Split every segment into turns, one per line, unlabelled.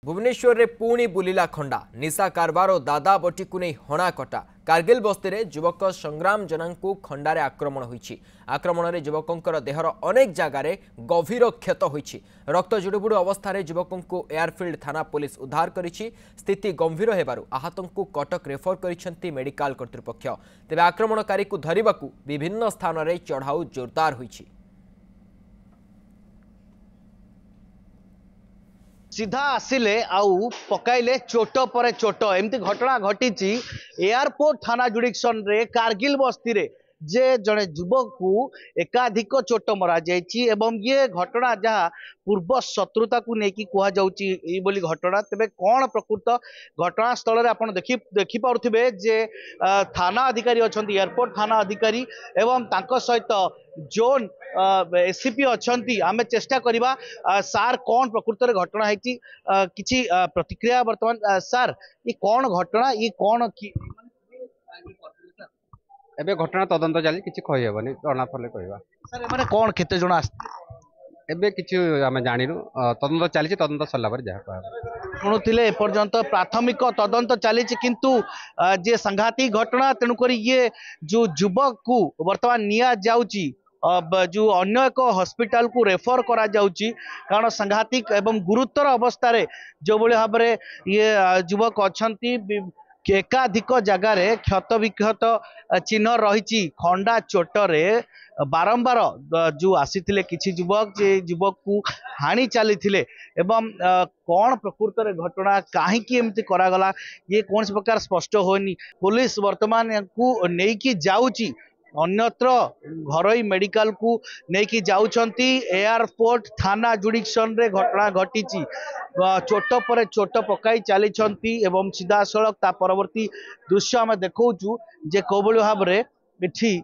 भुवनेश्वर रे पुणी बुलिला खंडा निशा कारबार और दादा बटी को नहीं हणाकटा कारगिल बस्ती में युवक संग्राम जना को खंडारे आक्रमण होइछि। आक्रमण में युवकों देहर अनेक जगार गभीर क्षत होइछि। रक्त जुड़ुबुड़ु अवस्था युवकों को एयरफील्ड थाना पुलिस उद्धार करिछि। स्थिति गंभीर हेबारु आहतों को कटक रेफर करिसेंति मेडिकल कर्तृपक्ष। तेबे आक्रमणकारी को धरिबाकू विभिन्न स्थान में चढ़ाऊ जोरदार होइछि।
सीधा आसिले आउ पकाइले चोट पर चोट एमती घटना घटी एयरपोर्ट थाना जुडिक्शन रे कारगिल बस्ती रे जे जड़े युवक को एकाधिक चोट मरा जाइए एवं ये घटना जहाँ पूर्व शत्रुता को लेकिन कहली घटना तेरे कौन प्रकृत घटनास्थल में आपड़ देखिपे जे थाना अधिकारी अच्छा एयरपोर्ट थाना अधिकारी एवं तांको सहित जोन एससीपी अच्छा आम चेष्टा करवा सार कौन प्रकृत घटना है किसी प्रतिक्रिया वर्तमान सार ये कौन घटना ये कौन
एबे घटना तदंत चली किसी कहीहबनी जना फल कह
सर मैंने कौन केते जण
एबे किसी आम जानु तदंत चली तदंत सरला जहाँ
शुणुले एपर्यंत प्राथमिक तदंत चली किंतु जे संघाती घटना तेणुक ये जो युवक को वर्तमान निया जाउची जो अन्य एक हॉस्पिटल को रेफर करा जाउची कारण संघातिक एवं गुरुतर अवस्था जो भाव में ये युवक अच्छा एकाधिक जगार क्षत विक्षत चिन्ह रही खंडा चोटरे बारंबार जो आसी किसी युवक जे युवक को हाणी चली एवं कौन प्रकृत घटना कहीं एमती करागला ये कौन प्रकार स्पष्ट होनी। पुलिस वर्तमान को नहीं जाऊँगी अन्यत्र घरोई मेडिकल को लेकिन जाउछंती। एयरपोर्ट थाना जुडिक्शन रे घटना घटी चोट पर चोट पकाई चली एवं सीधा सड़क ता परवर्ती दृश्य आम देखु जे कोबल भाव में इठी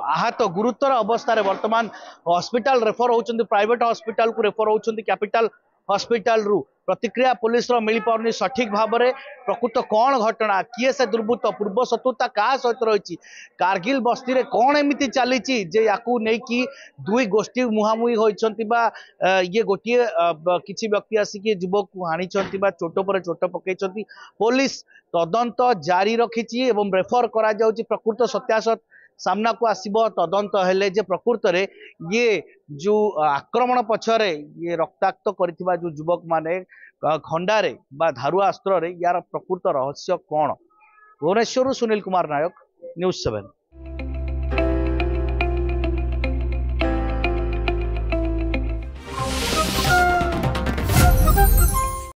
आहत गुरुतर अवस्था वर्तमान हॉस्पिटल रेफर होउछंती प्राइवेट हॉस्पिटल को रेफर होउछंती कैपिटल हॉस्पिटल रु प्रतिक्रिया पुलिस मिल पारनी सठिक भाव में प्रकृत कौन घटना किए से दुर्बृत्त पूर्व शत्रुता क्या सहित रही कारगिल बस्ती में कौन एमती चली जे या दुई गोष्ठी मुहांमुही होती ये गोटे किसी व्यक्ति आसिक युवक को हाणी चोट पर चोट पकई पुलिस तदंत जारी रखी एवं रेफर करा प्रकृत सत्यासत सामना को आसब तदंत हेले जे प्रकृत रे ये जो आक्रमण पछरे ये रक्ताक्त करिथिबा जो युवक माने खंडारे बा धारुआ अस्त्र रे यार प्रकृत रहस्य कौन। भुवनेश्वर सुनील कुमार नायक, न्यूज़ 7।